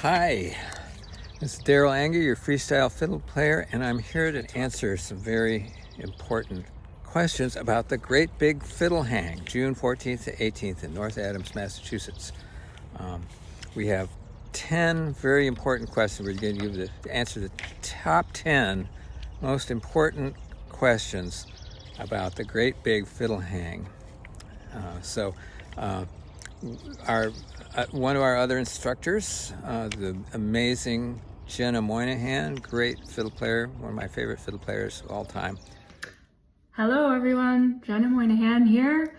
Hi, this is Darol Anger, your freestyle fiddle player, and I'm here to answer some very important questions about the Great Big Fiddle Hang, June 14th to 18th in North Adams, Massachusetts. We have 10 very important questions. We're going to give answer the top 10 most important questions about the Great Big Fiddle Hang. One of our other instructors, the amazing Jenna Moynihan, great fiddle player, one of my favorite fiddle players of all time. Hello everyone, Jenna Moynihan here.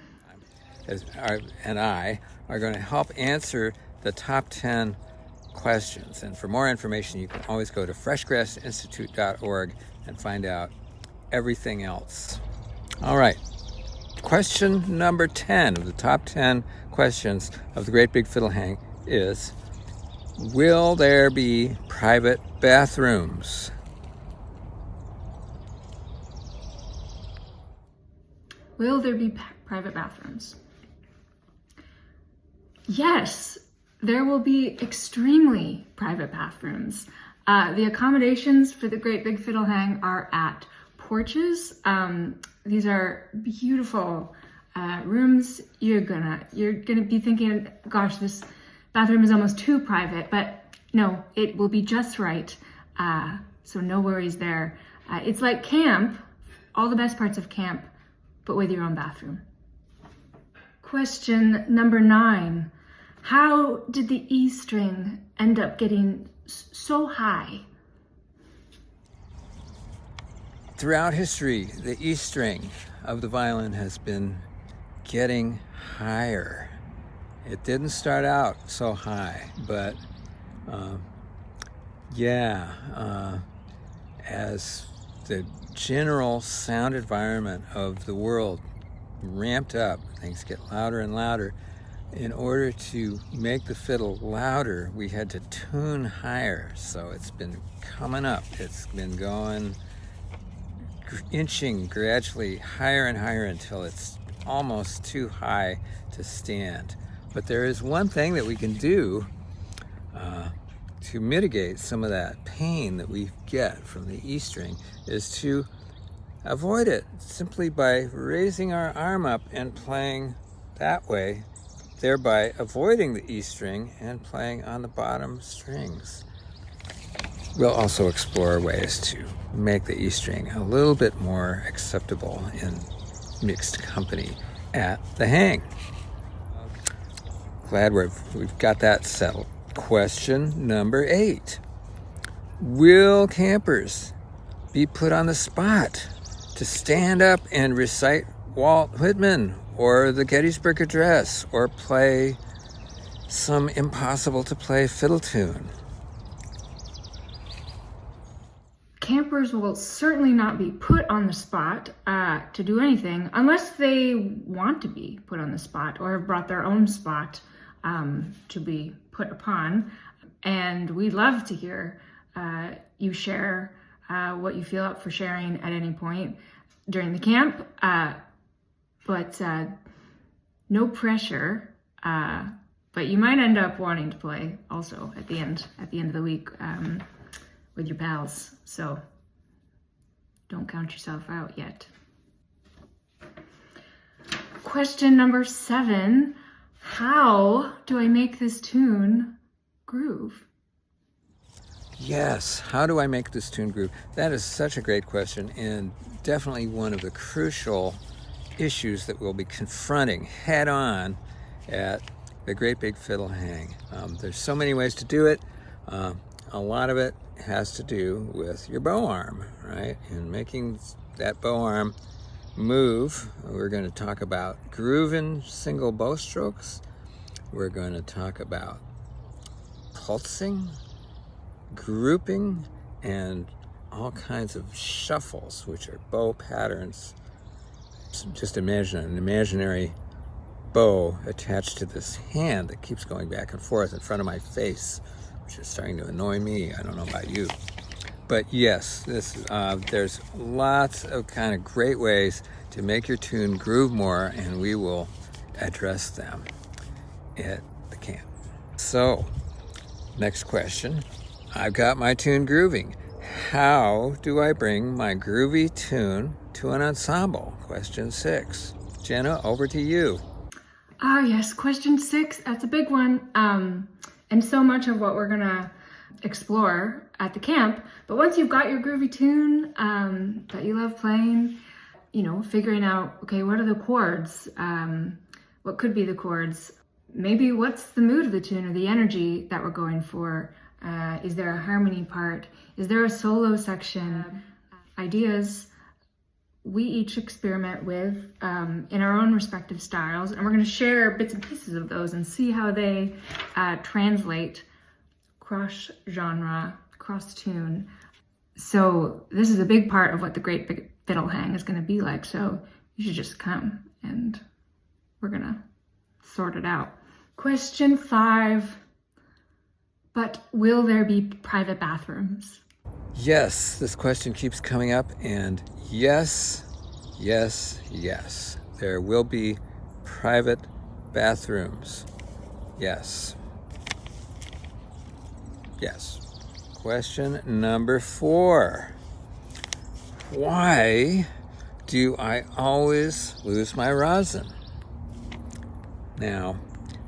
And I are going to help answer the top 10 questions. And for more information, you can always go to freshgrassinstitute.org and find out everything else. All right. Question number 10 of the top 10 questions of the Great Big Fiddle Hang is, will there be private bathrooms? Will there be private bathrooms? Yes, there will be extremely private bathrooms. The accommodations for the Great Big Fiddle Hang are at porches. These are beautiful rooms. You're gonna be thinking, gosh, this bathroom is almost too private, but no, it will be just right. So no worries there. It's like camp, all the best parts of camp, but with your own bathroom. Question number 9. How did the E string end up getting so high? Throughout history, the E string of the violin has been getting higher. It didn't start out so high, but as the general sound environment of the world ramped up, things get louder and louder. In order to make the fiddle louder, we had to tune higher. So it's been coming up. It's been going, inching gradually higher and higher until it's almost too high to stand. But there is one thing that we can do to mitigate some of that pain that we get from the E string, is to avoid it simply by raising our arm up and playing that way, thereby avoiding the E string and playing on the bottom strings. We'll also explore ways to make the E string a little bit more acceptable in mixed company at the hang. Glad we've got that settled. Question number 8. Will campers be put on the spot to stand up and recite Walt Whitman or the Gettysburg Address or play some impossible to play fiddle tune? Campers will certainly not be put on the spot to do anything unless they want to be put on the spot or have brought their own spot to be put upon. And we'd love to hear you share what you feel up for sharing at any point during the camp, but no pressure. But you might end up wanting to play also at the end of the week with your pals. So don't count yourself out yet. Question number 7. How do I make this tune groove? Yes, how do I make this tune groove? That is such a great question, and definitely one of the crucial issues that we'll be confronting head on at the Great Big Fiddle Hang. There's so many ways to do it. A lot of it has to do with your bow arm, right? And making that bow arm move. We're going to talk about grooving single bow strokes. We're going to talk about pulsing, grouping, and all kinds of shuffles, which are bow patterns. So just imagine an imaginary bow attached to this hand that keeps going back and forth in front of my face, which is starting to annoy me. I don't know about you. But yes, there's lots of kind of great ways to make your tune groove more, and we will address them at the camp. So Next question. I've got my tune grooving. How do I bring my groovy tune to an ensemble? Question 6. Jenna, over to you. Ah, yes, question 6. That's a big one. And so much of what we're gonna explore at the camp. But once you've got your groovy tune that you love playing, figuring out, okay, what are the chords? What could be the chords? Maybe what's the mood of the tune or the energy that we're going for? Is there a harmony part? Is there a solo section? Ideas we each experiment with in our own respective styles, and we're going to share bits and pieces of those and see how they translate cross genre, cross tune. So this is a big part of what the Great Big Fiddle Hang is going to be like. So you should just come and we're going to sort it out. Question 5. But will there be private bathrooms? Yes, this question keeps coming up, and yes, yes, yes. There will be private bathrooms. Yes. Yes. Question number 4. Why do I always lose my rosin? Now,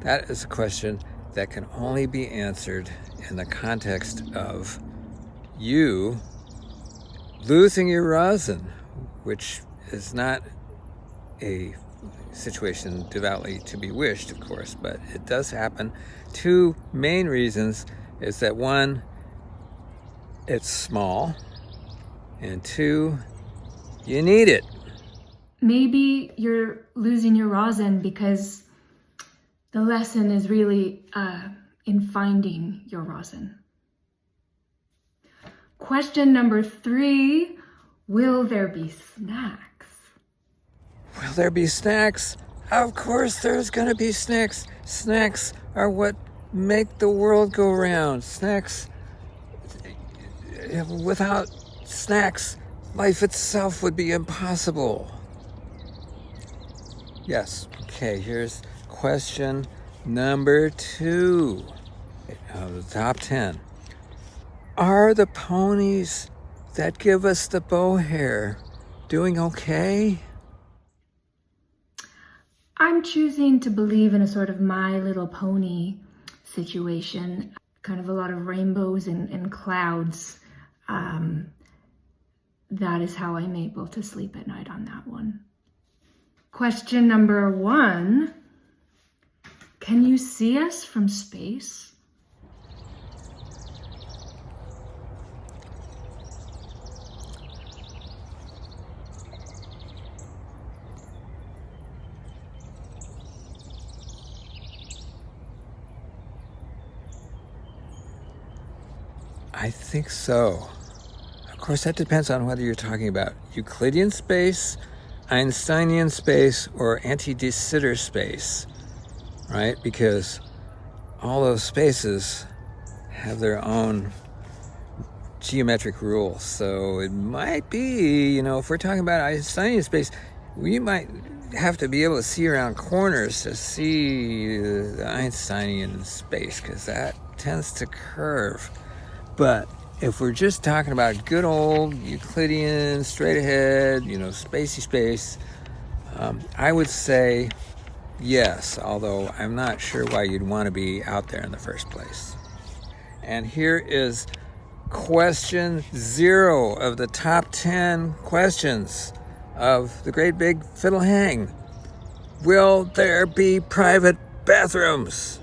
that is a question that can only be answered in the context of you losing your rosin, which is not a situation devoutly to be wished, of course, but it does happen. 2 main reasons is that 1, it's small, and 2, you need it. Maybe you're losing your rosin because the lesson is really in finding your rosin. Question number 3, will there be snacks? Will there be snacks? Of course there's gonna be snacks. Snacks are what make the world go round. Snacks, without snacks, life itself would be impossible. Yes, okay, here's question number 2 of the top 10. Are the ponies that give us the bow hair doing okay? I'm choosing to believe in a sort of My Little Pony situation, kind of a lot of rainbows and clouds. That is how I'm able to sleep at night on that one. Question number 1. Can you see us from space? I think so. Of course, that depends on whether you're talking about Euclidean space, Einsteinian space, or anti-de Sitter space, right? Because all those spaces have their own geometric rules. So it might be, if we're talking about Einsteinian space, we might have to be able to see around corners to see the Einsteinian space, because that tends to curve. But if we're just talking about good old Euclidean, straight ahead, spacey space, I would say yes, although I'm not sure why you'd want to be out there in the first place. And here is question 0 of the top 10 questions of the Great Big Fiddle Hang. Will there be private bathrooms?